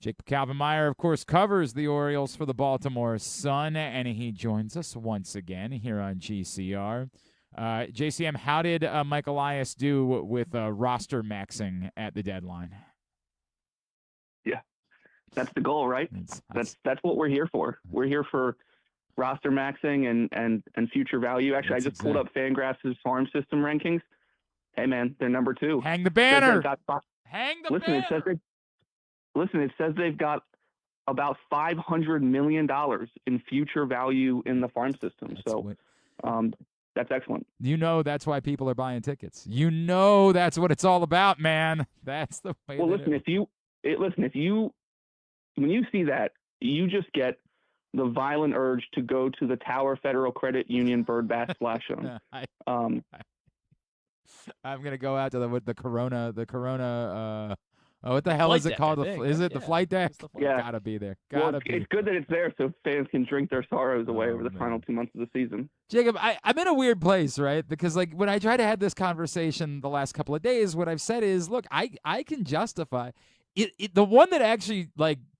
Jacob Calvin Meyer, of course, covers the Orioles for the Baltimore Sun, and he joins us once again here on GCR. JCM, how did Mike Elias do with roster maxing at the deadline? Yeah, that's the goal, right? That's what we're here for. We're here for roster maxing and future value. Actually, I just pulled up Fangraphs' farm system rankings. Hey, man, they're number 2. Hang the banner. Hang the banner. It says they've got about $500 million in future value in the farm system. That's excellent. That's why people are buying tickets. That's what it's all about, man. That's the way. Well, listen, when you see that, you just get the violent urge to go to the Tower Federal Credit Union Bird Bath Splash Zone. I'm gonna go out to the Corona. What the hell is it called? The flight deck? Yeah, gotta be there. It's good that it's there so fans can drink their sorrows away over the final 2 months of the season. Jacob, I'm in a weird place, right? Because when I try to have this conversation the last couple of days, what I've said is, look, I can justify it. The one that actually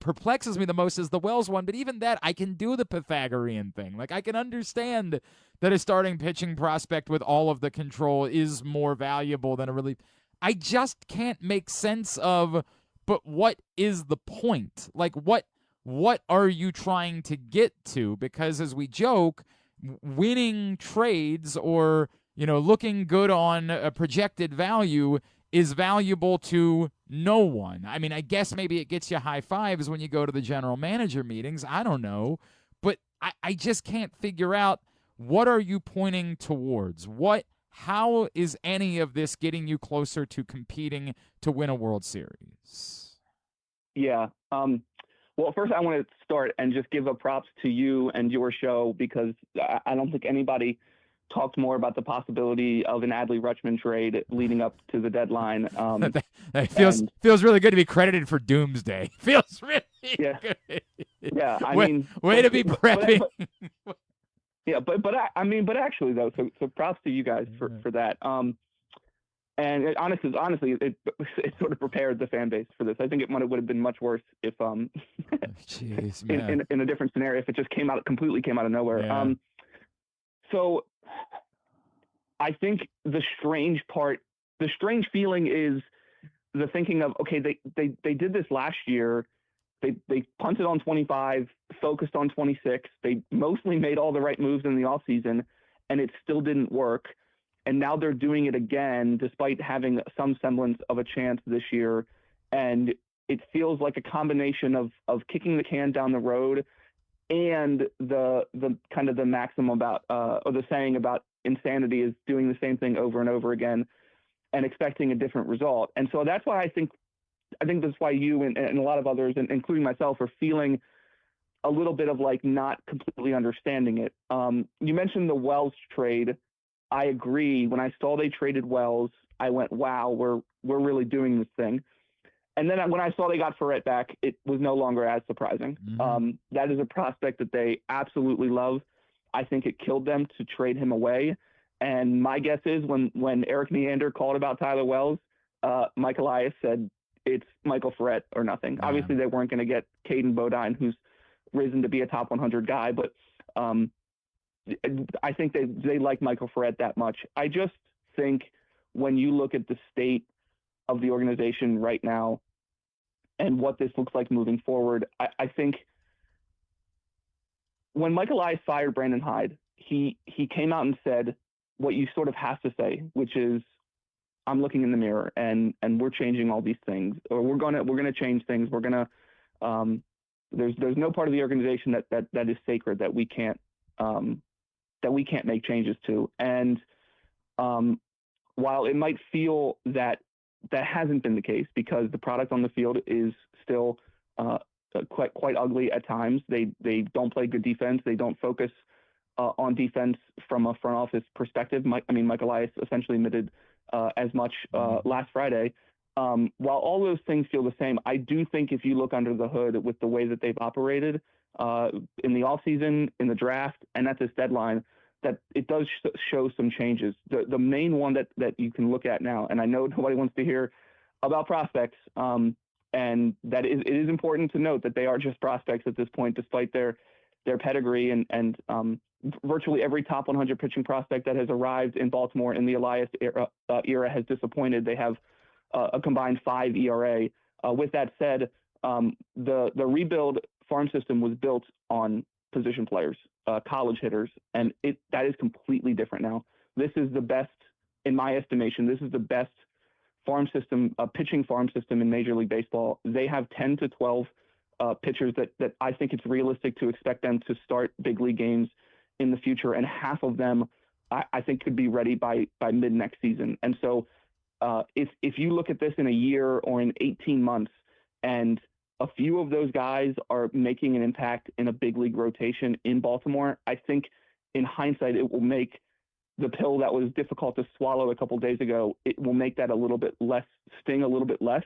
perplexes me the most is the Wells one, but even that I can do the Pythagorean thing. I can understand that a starting pitching prospect with all of the control is more valuable than a relief. I just can't make sense of, but what is the point? What are you trying to get to? Because as we joke, winning trades or, looking good on a projected value is valuable to no one. I mean, I guess maybe it gets you high fives when you go to the general manager meetings. I don't know. But I just can't figure out, what are you pointing towards? How is any of this getting you closer to competing to win a World Series? Yeah. Well, first I want to start and just give a props to you and your show, because I don't think anybody talked more about the possibility of an Adley Rutschman trade leading up to the deadline. That feels really good to be credited for Doomsday. Feels really good. Yeah. Way to be prepping. Yeah, but actually though, so props to you guys for that. And honestly, it sort of prepared the fan base for this. I think it would have been much worse if Jeez, man. in a different scenario, if it just completely came out of nowhere. Yeah. So I think the strange feeling is the thinking of, okay, they did this last year. They punted on 25, focused on 26. They mostly made all the right moves in the offseason, and it still didn't work. And now they're doing it again, despite having some semblance of a chance this year. And it feels like a combination of kicking the can down the road and the kind of the maxim about, or the saying about insanity is doing the same thing over and over again and expecting a different result. And so that's why I think that's why you and a lot of others, including myself, are feeling a little bit of not completely understanding it. You mentioned the Wells trade. I agree. When I saw they traded Wells, I went, wow, we're really doing this thing. And then when I saw they got Ferret back, it was no longer as surprising. Mm-hmm. That is a prospect that they absolutely love. I think it killed them to trade him away. And my guess is when Eric Neander called about Tyler Wells, Mike Elias said, it's Michael Ferret or nothing. Yeah. Obviously, they weren't going to get Caden Bodine, who's risen to be a top 100 guy, but I think they like Michael Ferret that much. I just think when you look at the state of the organization right now and what this looks like moving forward, I think when Mike Elias fired Brandon Hyde, he came out and said what you sort of have to say, which is, I'm looking in the mirror and we're changing all these things, or we're gonna change things. We're gonna there's no part of the organization that is sacred that we can't make changes to. And while it might feel that hasn't been the case because the product on the field is still quite ugly at times. They don't play good defense. They don't focus on defense from a front office perspective. Mike Elias essentially admitted as much last Friday. While all those things feel the same, I do think if you look under the hood with the way that they've operated in the offseason, in the draft, and at this deadline, that it does show some changes. The main one that you can look at now, and I know nobody wants to hear about prospects, And it is important to note that they are just prospects at this point, despite their pedigree, and virtually every top 100 pitching prospect that has arrived in Baltimore in the Elias era has disappointed. They have a combined 5 ERA. With that said, the rebuild farm system was built on position players, college hitters, and that is completely different now. This is the best, in my estimation, this is the best farm system, pitching farm system in Major League Baseball. They have 10 to 12 pitchers that I think it's realistic to expect them to start big league games in the future, and half of them I think could be ready by mid next season. And so if you look at this in a year or in 18 months, and a few of those guys are making an impact in a big league rotation in Baltimore, I think in hindsight it will make the pill that was difficult to swallow a couple days ago, it will make that a little bit less, sting a little bit less.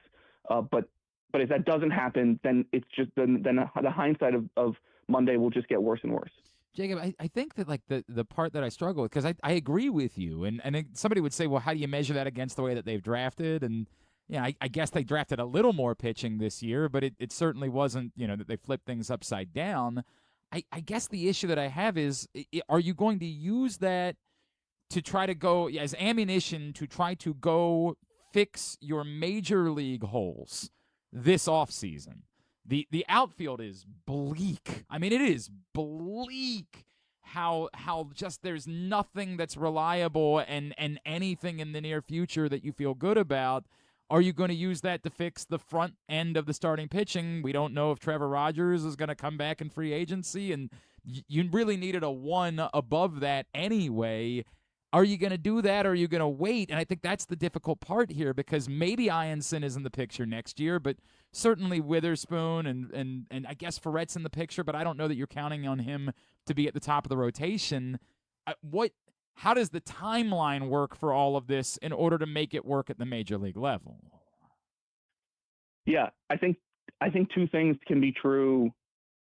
But if that doesn't happen, then it's just then the hindsight of Monday will just get worse and worse. Jacob, I think that like the part that I struggle with, because I agree with you, and somebody would say, well, how do you measure that against the way that they've drafted? And yeah, I guess they drafted a little more pitching this year, but it certainly wasn't, that they flipped things upside down. I guess the issue that I have is, are you going to use that to try to go as ammunition to try to go fix your major league holes this offseason? The outfield is bleak. I mean, it is bleak how just there's nothing that's reliable and anything in the near future that you feel good about. Are you going to use that to fix the front end of the starting pitching? We don't know if Trevor Rogers is going to come back in free agency, and you really needed a one above that anyway. Are you going to do that, or are you going to wait? And I think that's the difficult part here, because maybe Ianson is in the picture next year, but certainly Witherspoon and I guess Ferret's in the picture, but I don't know that you're counting on him to be at the top of the rotation. How does the timeline work for all of this in order to make it work at the major league level? Yeah, I think two things can be true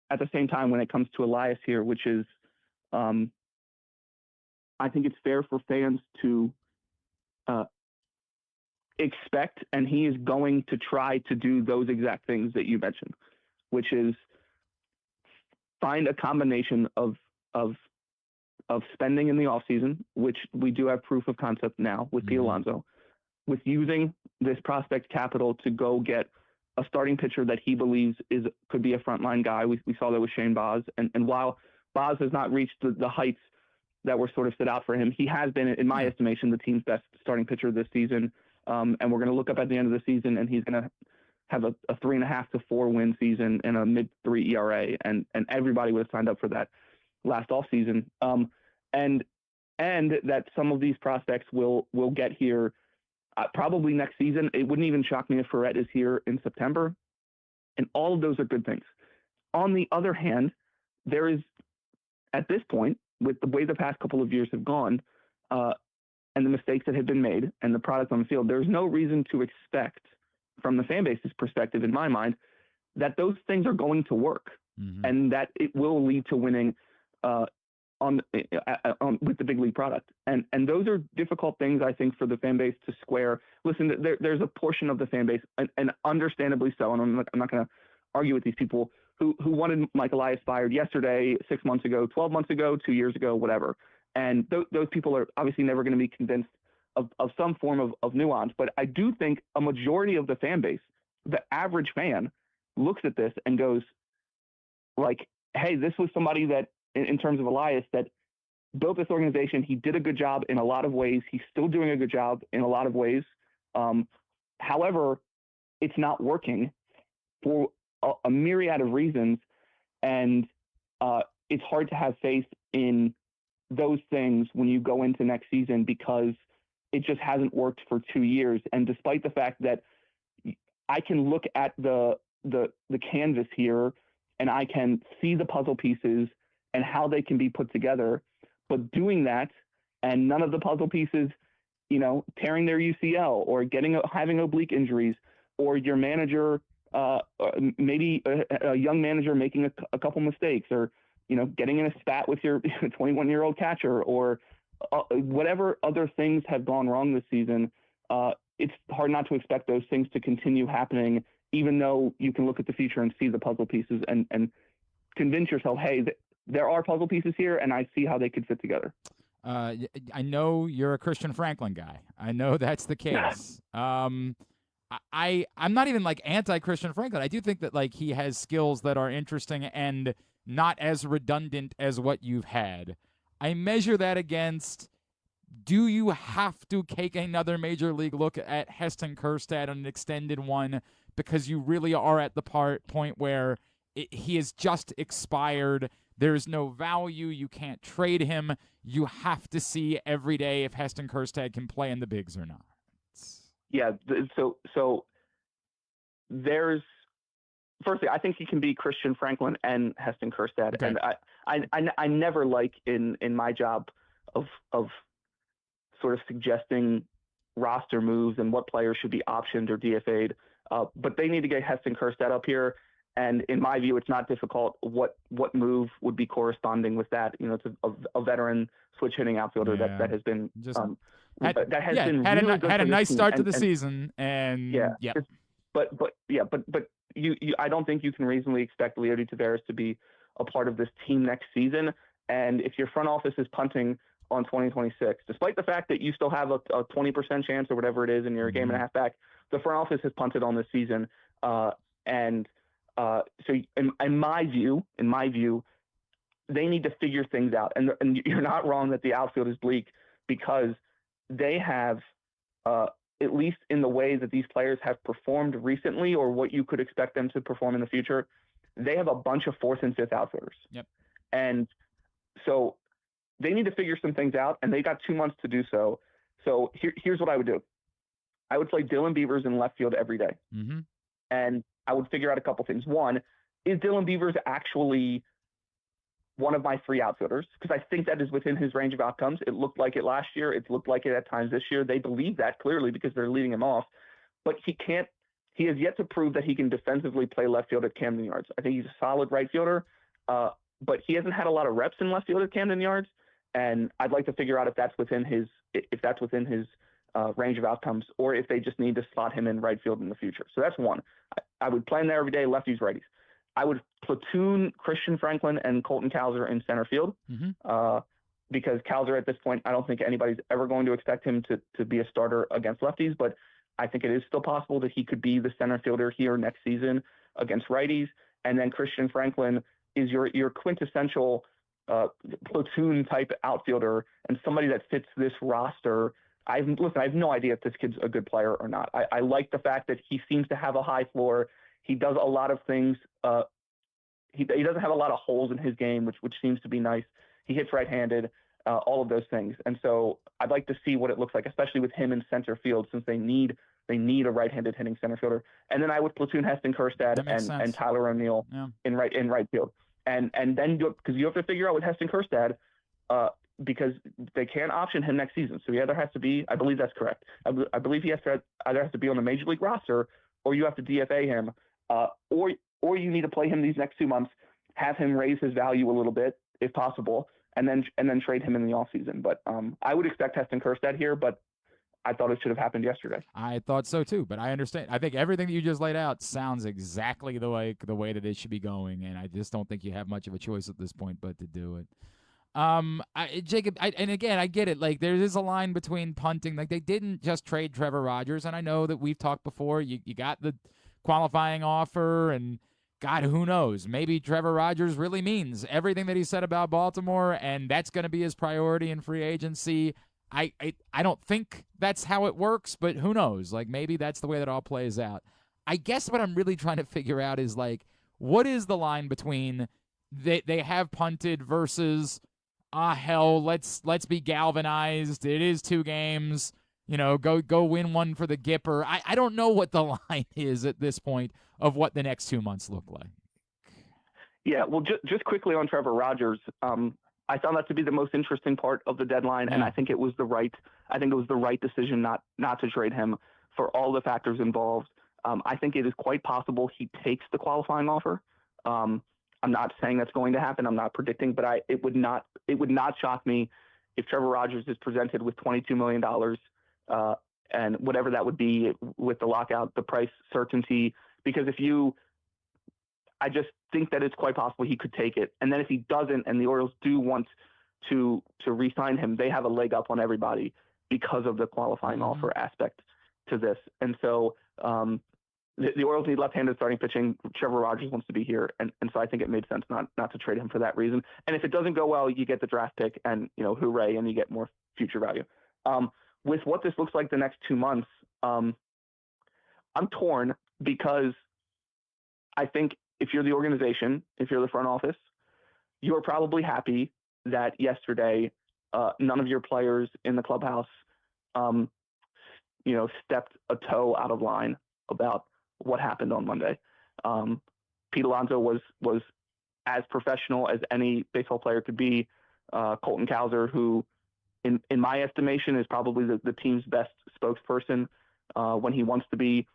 at the same time when it comes to Elias here, which is I think it's fair for fans to expect, and he is going to try to do those exact things that you mentioned, which is find a combination of spending in the offseason, which we do have proof of concept now with Pete Alonso, with using this prospect capital to go get a starting pitcher that he believes could be a frontline guy. We saw that with Shane Baz. And while Baz has not reached the heights that were sort of set out for him, he has been, in my estimation, the team's best starting pitcher this season. And we're going to look up at the end of the season, and he's going to have a 3.5 to 4 win season and a mid-3 ERA. And everybody would have signed up for that last offseason. And that some of these prospects will get here probably next season. It wouldn't even shock me if Ferret is here in September. And all of those are good things. On the other hand, there is, at this point, with the way the past couple of years have gone, and the mistakes that have been made and the product on the field, there's no reason to expect, from the fan base's perspective, in my mind, that those things are going to work and that it will lead to winning with the big league product. And those are difficult things, I think, for the fan base to square. Listen, there's a portion of the fan base, and understandably so, and I'm not going to argue with these people, who wanted Mike Elias fired yesterday, 6 months ago, 12 months ago, 2 years ago, whatever. And those people are obviously never going to be convinced of some form of nuance. But I do think a majority of the fan base, the average fan, looks at this and goes, like, hey, this was somebody that, in terms of Elias, that built this organization. He did a good job in a lot of ways. He's still doing a good job in a lot of ways. However, it's not working for a myriad of reasons, and it's hard to have faith in those things when you go into next season, because it just hasn't worked for 2 years. And despite the fact that I can look at the canvas here and I can see the puzzle pieces and how they can be put together, but doing that and none of the puzzle pieces, tearing their UCL or having oblique injuries, or your manager, maybe a young manager making a couple mistakes, or getting in a spat with your 21-year-old catcher, or whatever other things have gone wrong this season, it's hard not to expect those things to continue happening even though you can look at the future and see the puzzle pieces and convince yourself, hey, there are puzzle pieces here, and I see how they could fit together. I know you're a Christian Franklin guy. I know that's the case. I'm not even like anti-Christian Franklin. I do think that like he has skills that are interesting and not as redundant as what you've had. I measure that against, do you have to take another major league look at Heston Kjerstad on an extended one because you really are at the point where he has just expired? There's no value. You can't trade him. You have to see every day if Heston Kjerstad can play in the bigs or not. Yeah. So there's, firstly, I think he can be Christian Franklin and Heston Kjerstad. Okay. And I never like in my job of sort of suggesting roster moves and what players should be optioned or DFA'd. But they need to get Heston Kjerstad up here. And in my view, it's not difficult. What move would be corresponding with that? You know, it's a veteran switch hitting outfielder that has been had a nice start to the season, and but I don't think you can reasonably expect Leody Taveras to be a part of this team next season. And if your front office is punting on 2026, despite the fact that you still have a 20% chance or whatever it is, and you're a game and a half back, the front office has punted on this season, so in my view, they need to figure things out. And you're not wrong that the outfield is bleak, because they have, at least in the way that these players have performed recently, or what you could expect them to perform in the future, they have a bunch of fourth and fifth outfielders. Yep. And so they need to figure some things out, and they got 2 months to do so. So here's what I would do. I would play Dylan Beavers in left field every day. Mm-hmm. And I would figure out a couple things. One, is Dylan Beavers actually one of my three outfielders? Because I think that is within his range of outcomes. It looked like it last year. It's looked like it at times this year. They believe that clearly because they're leading him off. But he has yet to prove that he can defensively play left field at Camden Yards. I think he's a solid right fielder, but he hasn't had a lot of reps in left field at Camden Yards. And I'd like to figure out if that's within his range of outcomes, or if they just need to slot him in right field in the future. So that's one. I would play him there every day, lefties, righties. I would platoon Christian Franklin and Colton Cowser in center field, because Cowser at this point, I don't think anybody's ever going to expect him to be a starter against lefties, but I think it is still possible that he could be the center fielder here next season against righties. And then Christian Franklin is your quintessential platoon type outfielder and somebody that fits this roster. I have no idea if this kid's a good player or not. I like the fact that he seems to have a high floor. He does a lot of things. He doesn't have a lot of holes in his game, which seems to be nice. He hits right-handed, all of those things. And so I'd like to see what it looks like, especially with him in center field, since they need a right-handed hitting center fielder. And then I would platoon Heston Kjerstad and Tyler O'Neill in right field. And then because you have to figure out with Heston Kjerstad, because they can't option him next season. So he either has to be, I believe that's correct. I believe he either has to be on the major league roster, or you have to DFA him, or you need to play him these next 2 months, have him raise his value a little bit if possible, and then trade him in the offseason. But I would expect Heston Kjerstad here, but I thought it should have happened yesterday. I thought so too, but I understand. I think everything that you just laid out sounds exactly the way that it should be going, and I just don't think you have much of a choice at this point but to do it. Jacob, and again, I get it. Like, there is a line between punting. Like, they didn't just trade Trevor Rogers, and I know that we've talked before. You got the qualifying offer, and God, who knows? Maybe Trevor Rogers really means everything that he said about Baltimore, and that's going to be his priority in free agency. I don't think that's how it works, but who knows? Like, maybe that's the way that all plays out. I guess what I'm really trying to figure out is, like, what is the line between they have punted versus, hell, let's be galvanized. It is 2 games. You know, go win one for the Gipper. I don't know what the line is at this point of what the next 2 months look like. Yeah, well, just quickly on Trevor Rogers, I found that to be the most interesting part of the deadline, and I think it was the right decision not to trade him for all the factors involved. I think it is quite possible he takes the qualifying offer. I'm not saying that's going to happen. I'm not predicting, but it would not shock me if Trevor Rogers is presented with $22 million, and whatever that would be with the lockout, the price certainty, because I just think that it's quite possible he could take it. And then if he doesn't, and the Orioles do want to re-sign him, they have a leg up on everybody because of the qualifying offer aspect to this. And so the Orioles need left-handed starting pitching. Trevor Rogers wants to be here, and so I think it made sense not to trade him for that reason. And if it doesn't go well, you get the draft pick, and hooray, and you get more future value. With what this looks like the next 2 months, I'm torn because I think if you're the organization, if you're the front office, you're probably happy that yesterday none of your players in the clubhouse, stepped a toe out of line about what happened on Monday. Pete Alonso was as professional as any baseball player could be. Colton Cowser, who in my estimation is probably the team's best spokesperson when he wants to be,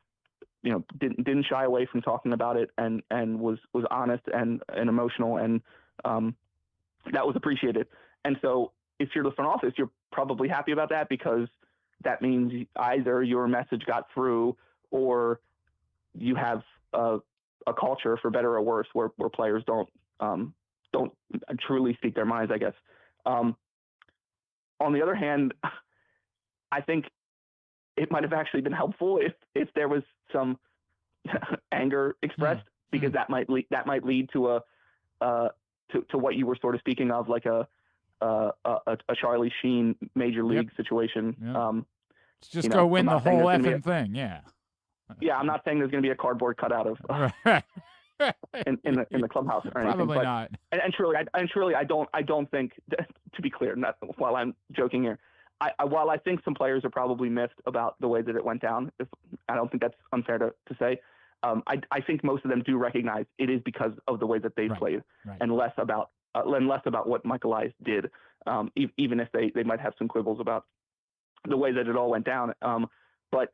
didn't shy away from talking about it and was honest and emotional, and that was appreciated. And so if you're the front office, you're probably happy about that because that means either your message got through or you have a culture, for better or worse, where players don't truly speak their minds, I guess. On the other hand, I think it might have actually been helpful if there was some anger expressed, because that might lead to to what you were sort of speaking of, like a Charlie Sheen major league situation. Yep. Just go win the whole effing thing. Yeah, I'm not saying there's going to be a cardboard cutout of in the clubhouse or anything. Probably not. And truly, I don't think, to be clear, not while I'm joking here, while I think some players are probably miffed about the way that it went down, I don't think that's unfair to say. I think most of them do recognize it is because of the way that they played, and less about what Mike Elias did, even if they might have some quibbles about the way that it all went down. But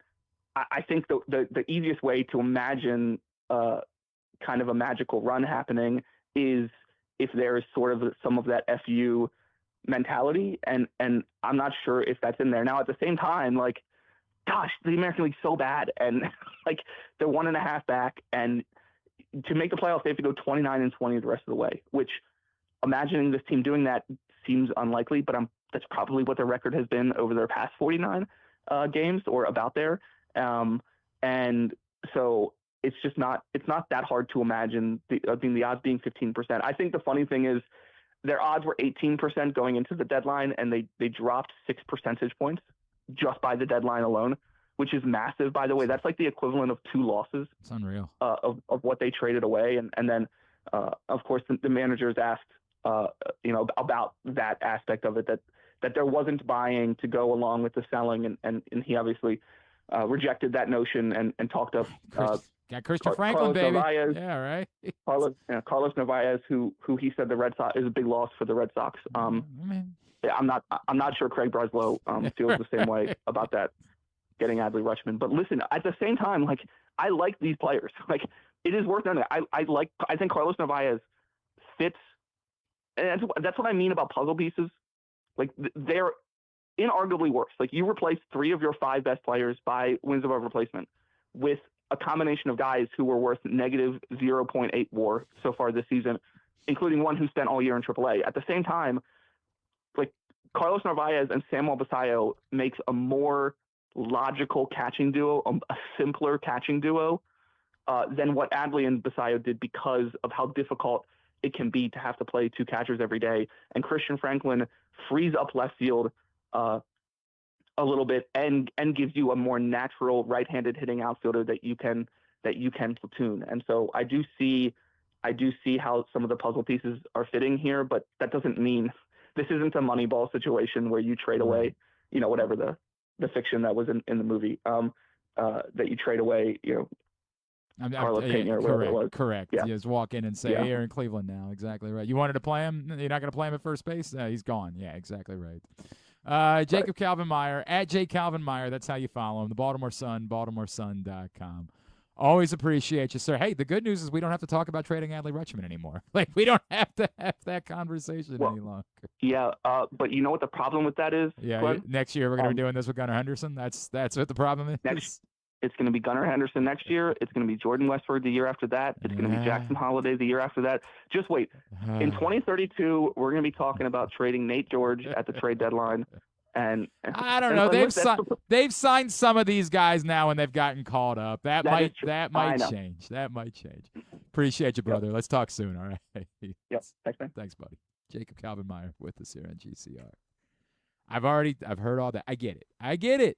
I think the easiest way to imagine kind of a magical run happening is if there is sort of some of that FU mentality, and I'm not sure if that's in there. Now, at the same time, like, gosh, the American League's so bad, and like they're 1.5 back, and to make the playoffs, they have to go 29-20 the rest of the way, which imagining this team doing that seems unlikely, but that's probably what their record has been over their past 49 games, or about there. And so it's not that hard to imagine the odds being 15%. I think the funny thing is their odds were 18% going into the deadline, and they dropped 6 percentage points just by the deadline alone, which is massive, by the way. That's like the equivalent of 2 losses. It's unreal. Of what they traded away. And then, of course, the managers asked, about that aspect of it, that there wasn't buying to go along with the selling. And he obviously rejected that notion and talked of got Christian Franklin, baby. Narvaez, yeah, right. Carlos Narvaez, who he said the Red Sox is a big loss for the Red Sox. Yeah, I'm not sure Craig Breslow feels the same way about that, getting Adley Rutschman. But listen, at the same time, like, I like these players. Like, it is worth noting. I think Carlos Narvaez fits, and that's what I mean about puzzle pieces. Like, they're inarguably worse. Like, you replace 3 of your 5 best players by wins above replacement with a combination of guys who were worth negative 0.8 WAR so far this season, including one who spent all year in AAA. At the same time, like, Carlos Narvaez and Samuel Basallo makes a more logical catching duo, a simpler catching duo than what Adley and Basallo did, because of how difficult it can be to have to play 2 catchers every day. And Christian Franklin frees up left field a little bit and gives you a more natural right-handed hitting outfielder that you can platoon. And so I do see how some of the puzzle pieces are fitting here, but that doesn't mean this isn't a Moneyball situation where you trade away, whatever the fiction that was in the movie, that you trade away, Carlos Pena or whatever it was. Correct. Yeah. You just walk in and say, hey, you're in Cleveland now. Exactly right. You wanted to play him? You're not going to play him at first base? He's gone. Yeah, exactly right. Jacob Calvin Meyer, at J Calvin Meyer. That's how you follow him. The Baltimore Sun, BaltimoreSun.com. Always appreciate you, sir. Hey, the good news is we don't have to talk about trading Adley Rutschman anymore. Like, we don't have to have that conversation any longer. Yeah, but you know what the problem with that is? Yeah, Glenn? next year we're going to be doing this with Gunnar Henderson. That's what the problem is. It's going to be Gunnar Henderson next year. It's going to be Jordan Westburg the year after that. It's going to be Jackson Holliday the year after that. Just wait. In 2032, we're going to be talking about trading Nate George at the trade deadline. And I don't know. They've signed some of these guys now, and they've gotten caught up. That might change. That might change. Appreciate you, brother. Let's talk soon. All right. Yep. Thanks, man. Thanks, buddy. Jacob Calvin Meyer with us here on GCR. I've heard all that. I get it.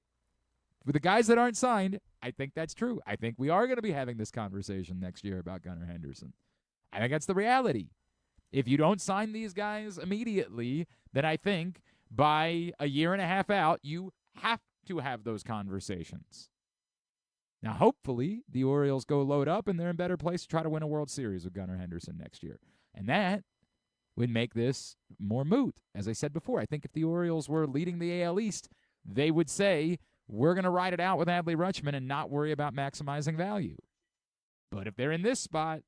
With the guys that aren't signed, I think that's true. I think we are going to be having this conversation next year about Gunnar Henderson. I think that's the reality. If you don't sign these guys immediately, then I think by a year and a half out, you have to have those conversations. Now, hopefully, the Orioles go load up and they're in a better place to try to win a World Series with Gunnar Henderson next year. And that would make this more moot. As I said before, I think if the Orioles were leading the AL East, they would say, we're going to ride it out with Adley Rutschman and not worry about maximizing value. But if they're in this spot,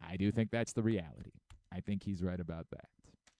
I do think that's the reality. I think he's right about that.